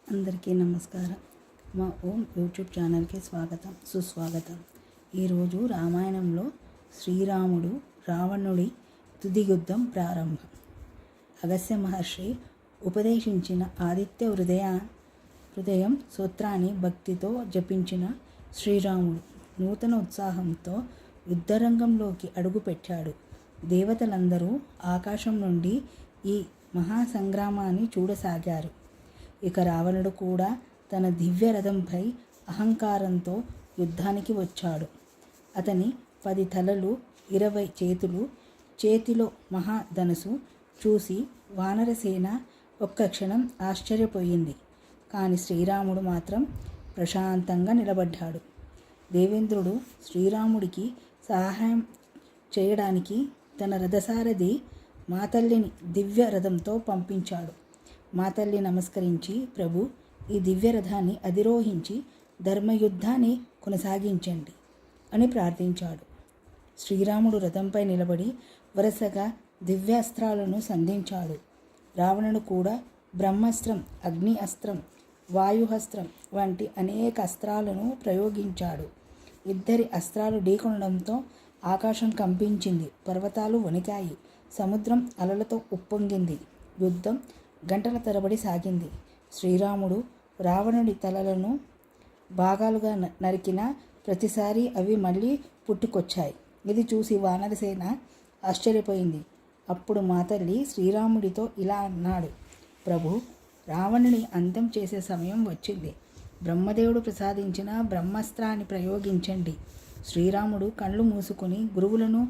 అందరికీ నమస్కారం. మా ఓం యూట్యూబ్ ఛానల్కి స్వాగతం, సుస్వాగతం. ఈరోజు రామాయణంలో శ్రీరాముడు రావణుడి తుది యుద్ధం ప్రారంభం. అగస్త్య మహర్షి ఉపదేశించిన ఆదిత్య హృదయం సూత్రాన్ని భక్తితో జపించిన శ్రీరాముడు నూతన ఉత్సాహంతో యుద్ధరంగంలోకి అడుగుపెట్టాడు. దేవతలందరూ ఆకాశం నుండి ఈ మహాసంగ్రామాన్ని చూడసాగారు. ఇక రావణుడు కూడా తన దివ్య రథంపై అహంకారంతో యుద్ధానికి వచ్చాడు. అతని 10 తలలు 20 చేతులు, చేతిలో మహాధనుసు చూసి వానరసేన ఒక్క క్షణం ఆశ్చర్యపోయింది. కానీ శ్రీరాముడు మాత్రం ప్రశాంతంగా నిలబడ్డాడు. దేవేంద్రుడు శ్రీరాముడికి సహాయం చేయడానికి తన రథసారథి మాతల్లిని దివ్య రథంతో పంపించాడు. మాతల్లి నమస్కరించి, ప్రభు, ఈ దివ్య రథాన్ని అధిరోహించి ధర్మయుద్ధాన్ని కొనసాగించండి అని ప్రార్థించాడు. శ్రీరాముడు రథంపై నిలబడి వరుసగా దివ్యాస్త్రాలను సంధించాడు. రావణుడు కూడా బ్రహ్మాస్త్రం, అగ్ని అస్త్రం, వాయుహస్త్రం వంటి అనేక అస్త్రాలను ప్రయోగించాడు. ఇద్దరి అస్త్రాలు ఢీకొనడంతో ఆకాశం కంపించింది, పర్వతాలు వణికాయి, సముద్రం అలలతో ఉప్పొంగింది. యుద్ధం గంటల తరబడి సాగింది. శ్రీరాముడు రావణుడి తలలను భాగాలుగా నరికిన ప్రతిసారి అవి మళ్ళీ పుట్టుకొచ్చాయి. ఇది చూసి వానరసేన ఆశ్చర్యపోయింది. అప్పుడు మాతల్లి శ్రీరాముడితో ఇలా అన్నాడు, ప్రభు, రావణుని అంతం చేసే సమయం వచ్చింది. బ్రహ్మదేవుడు ప్రసాదించిన బ్రహ్మాస్త్రాన్ని ప్రయోగించండి. శ్రీరాముడు కళ్ళు మూసుకొని గురువులను,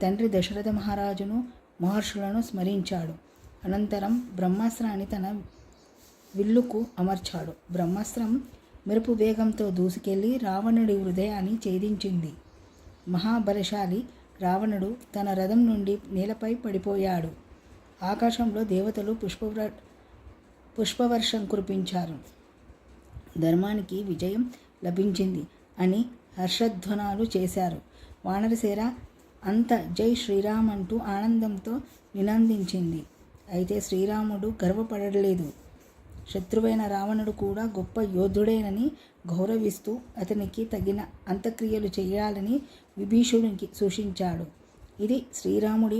తండ్రి దశరథ మహారాజును, మహర్షులను స్మరించాడు. అనంతరం బ్రహ్మాస్త్రాన్ని తన విల్లుకు అమర్చాడు. బ్రహ్మాస్త్రం మెరుపు వేగంతో దూసుకెళ్లి రావణుడి హృదయాన్ని ఛేదించింది. మహాబలశాలి రావణుడు తన రథం నుండి నేలపై పడిపోయాడు. ఆకాశంలో దేవతలు పుష్పవర్షం కురిపించారు. ధర్మానికి విజయం లభించింది అని హర్షధ్వానాలు చేశారు. వానరసేన అంత జై శ్రీరామ్ అంటూ ఆనందంతో నినందించింది. అయితే శ్రీరాముడు గర్వపడలేదు. శత్రువైన రావణుడు కూడా గొప్ప యోధుడేనని గౌరవిస్తూ అతనికి తగిన అంత్యక్రియలు చేయాలని విభీషణుడికి సూచించాడు. ఇది శ్రీరాముడి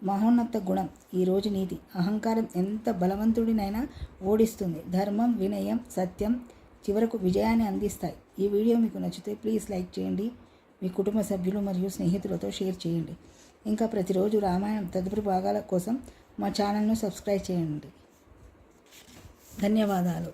మహోన్నత గుణం. ఈరోజు నీతి. అహంకారం ఎంత బలవంతుడినైనా ఓడిస్తుంది. ధర్మం, వినయం, సత్యం చివరకు విజయాన్ని అందిస్తాయి. ఈ వీడియో మీకు నచ్చితే ప్లీజ్ లైక్ చేయండి. మీ కుటుంబ సభ్యులు మరియు స్నేహితులతో షేర్ చేయండి. ఇంకా ప్రతిరోజు రామాయణం తదుపరి భాగాల కోసం మా ఛానల్ను సబ్స్క్రైబ్ చేయండి. ధన్యవాదాలు.